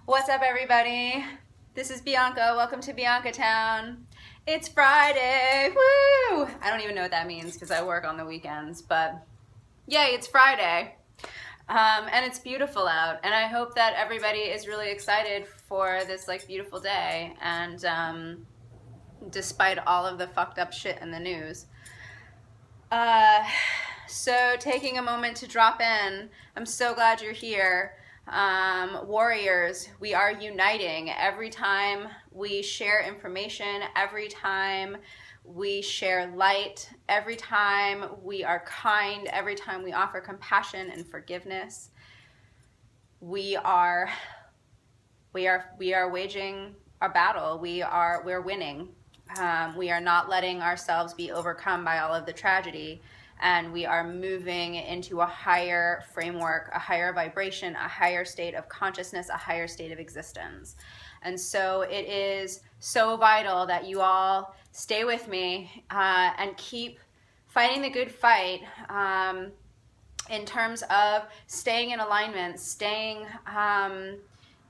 What's up, everybody? This is Bianca. Welcome to BiancaTown. It's Friday. Woo! I don't even know what that means because I work on the weekends, but yay, it's Friday. And it's beautiful out, and I hope that everybody is really excited for this beautiful day, and despite all of the fucked up shit in the news. So taking a moment to drop in, I'm so glad you're here. Warriors, we are uniting. Every time we share information, every time we share light, every time we are kind, every time we offer compassion and forgiveness, we are waging our battle. We're winning. We are not letting ourselves be overcome by all of the tragedy, and we are moving into a higher framework, a higher vibration, a higher state of consciousness, a higher state of existence. And so it is so vital that you all stay with me and keep fighting the good fight in terms of staying in alignment, staying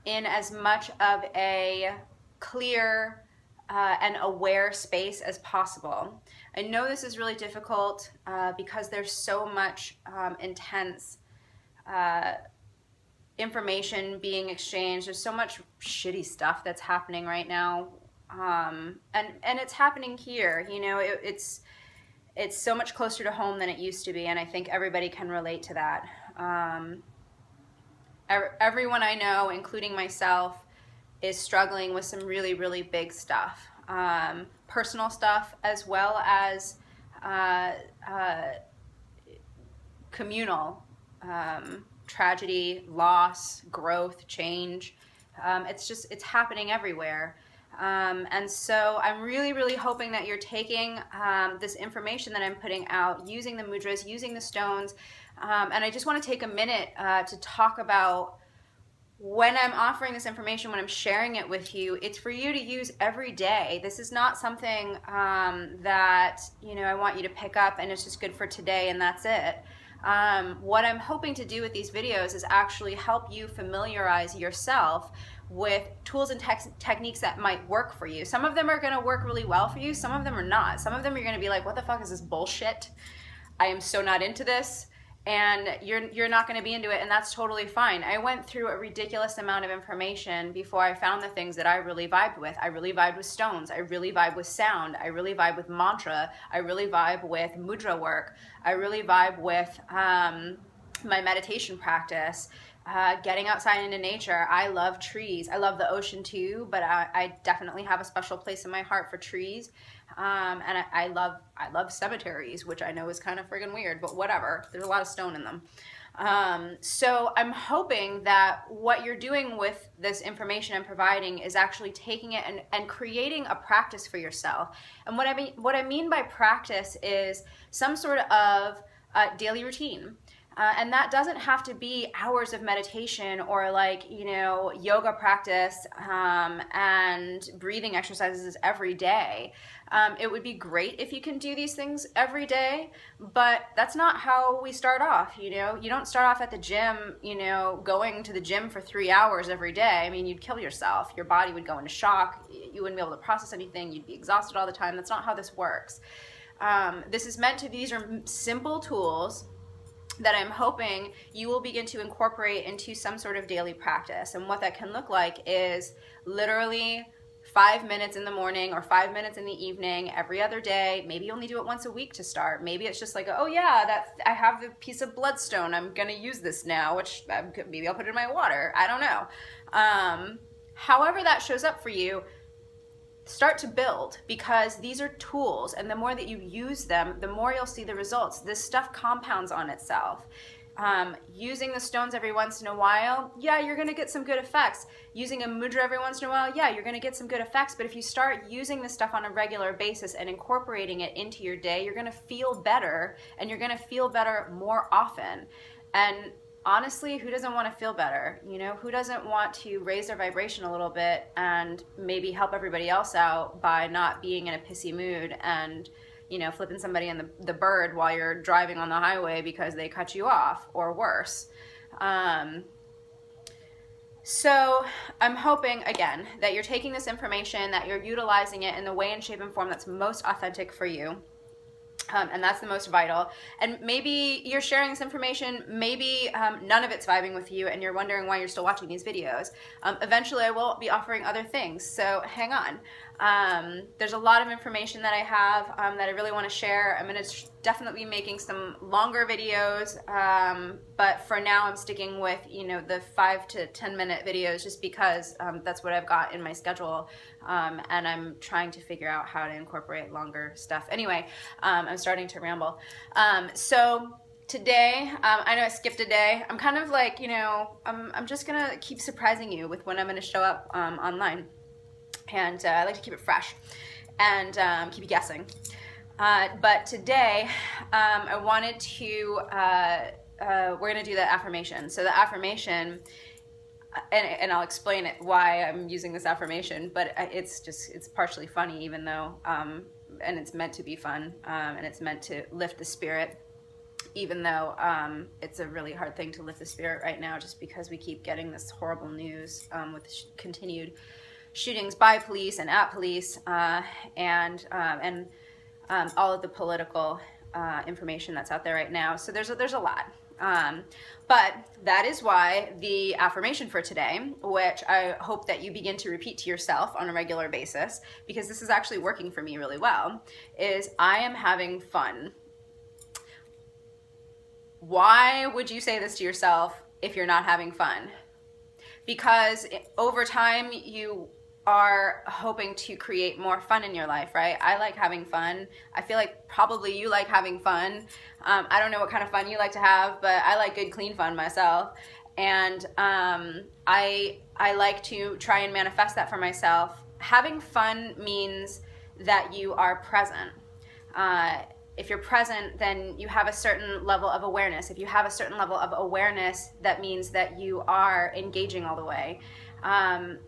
in as much of a clear and aware space as possible. I know this is really difficult because there's so much intense information being exchanged. There's so much shitty stuff that's happening right now, and it's happening here. You know, it's so much closer to home than it used to be, and I think everybody can relate to that. Everyone I know, including myself, is struggling with some really, really big stuff. Personal stuff as well as communal tragedy, loss, growth, change. It's happening everywhere. And so I'm really, really hoping that you're taking this information that I'm putting out, using the mudras, using the stones. And I just want to take a minute to talk about when I'm offering this information, when I'm sharing it with you, it's for you to use every day. This is not something that, I want you to pick up and it's just good for today and that's it. What I'm hoping to do with these videos is actually help you familiarize yourself with tools and techniques that might work for you. Some of them are going to work really well for you. Some of them are not. Some of them you're going to be like, what the fuck is this bullshit? I am so not into this. And you're not going to be into it, and that's totally fine. I went through a ridiculous amount of information before I found the things that I really vibed with. I really vibed with stones. I really vibe with sound. I really vibe with mantra. I really vibe with mudra work. I really vibe with my meditation practice. Getting outside into nature. I love trees. I love the ocean too, but I definitely have a special place in my heart for trees. And I love cemeteries, which I know is kind of friggin' weird, but whatever. There's a lot of stone in them. So I'm hoping that what you're doing with this information I'm providing is actually taking it and creating a practice for yourself. And what I mean by practice is some sort of daily routine. And that doesn't have to be hours of meditation or yoga practice and breathing exercises every day. It would be great if you can do these things every day, but that's not how we start off. You don't start off at the gym, going to the gym for 3 hours every day. I mean, you'd kill yourself. Your body would go into shock. You wouldn't be able to process anything. You'd be exhausted all the time. That's not how this works. These are simple tools that I'm hoping you will begin to incorporate into some sort of daily practice. And what that can look like is literally 5 minutes in the morning or 5 minutes in the evening every other day. Maybe only do it once a week to start. Maybe it's just like, oh yeah, I have a piece of bloodstone. I'm gonna use this now, which maybe I'll put it in my water. I don't know. However that shows up for you, start to build, because these are tools, and the more that you use them, the more you'll see the results. This stuff compounds on itself. Using the stones every once in a while, yeah, you're going to get some good effects. Using a mudra every once in a while, yeah, you're going to get some good effects. But if you start using this stuff on a regular basis and incorporating it into your day, you're going to feel better, and you're going to feel better more often. And honestly, who doesn't want to feel better? Who doesn't want to raise their vibration a little bit and maybe help everybody else out by not being in a pissy mood and, flipping somebody in the bird while you're driving on the highway because they cut you off, or worse. So I'm hoping, again, that you're taking this information, that you're utilizing it in the way and shape and form that's most authentic for you. And that's the most vital. And maybe you're sharing this information, maybe none of it's vibing with you and you're wondering why you're still watching these videos. Eventually I will be offering other things, so hang on. There's a lot of information that I have that I really want to share. I'm going to definitely be making some longer videos, but for now I'm sticking with, the 5 to 10 minute videos just because that's what I've got in my schedule, and I'm trying to figure out how to incorporate longer stuff. Anyway, I'm starting to ramble. So today, I know I skipped a day. I'm kind of like, I'm just going to keep surprising you with when I'm going to show up online. And I like to keep it fresh and keep you guessing. But today, I wanted to, we're going to do the affirmation. So the affirmation, and I'll explain it why I'm using this affirmation, but it's partially funny, even though, and it's meant to be fun, and it's meant to lift the spirit, even though it's a really hard thing to lift the spirit right now, just because we keep getting this horrible news with continued shootings by police and at police, and all of the political information that's out there right now. So there's a lot. But that is why the affirmation for today, which I hope that you begin to repeat to yourself on a regular basis, because this is actually working for me really well, is I am having fun. Why would you say this to yourself if you're not having fun? Because over time you are hoping to create more fun in your life, right? I like having fun. I feel like probably you like having fun. I don't know what kind of fun you like to have, but I like good, clean fun myself. And I like to try and manifest that for myself. Having fun means that you are present. If you're present, then you have a certain level of awareness. If you have a certain level of awareness, that means that you are engaging all the way.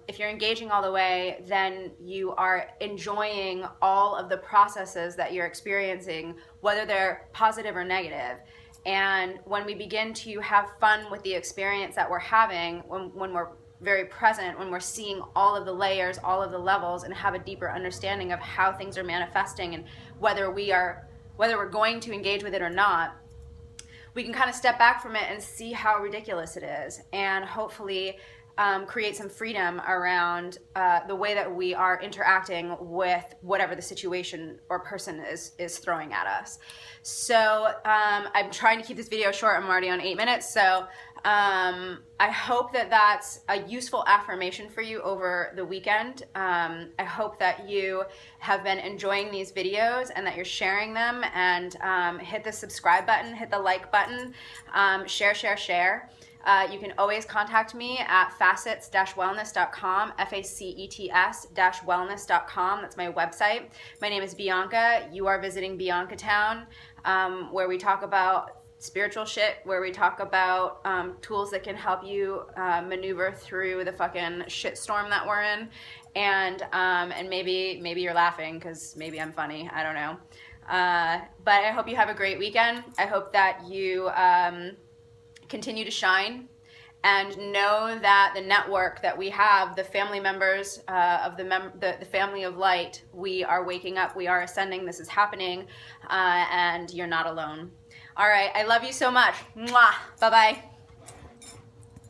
If you're engaging all the way, then you are enjoying all of the processes that you're experiencing, whether they're positive or negative. And when we begin to have fun with the experience that we're having, when we're very present, when we're seeing all of the layers, all of the levels, and have a deeper understanding of how things are manifesting and whether we're going to engage with it or not, we can kind of step back from it and see how ridiculous it is, and hopefully create some freedom around the way that we are interacting with whatever the situation or person is throwing at us. So I'm trying to keep this video short. I'm already on 8 minutes. So I hope that that's a useful affirmation for you over the weekend. I hope that you have been enjoying these videos and that you're sharing them, and hit the subscribe button, hit the like button, share. You can always contact me at facets-wellness.com, facets-wellness.com. That's my website. My name is Bianca. You are visiting BiancaTown, where we talk about spiritual shit, where we talk about tools that can help you maneuver through the fucking shitstorm that we're in. And maybe you're laughing because maybe I'm funny. I don't know. But I hope you have a great weekend. I hope that you continue to shine, and know that the network that we have, the family members of the family of light, we are waking up, we are ascending, this is happening, and you're not alone. All right, I love you so much. Mwah. Bye-bye.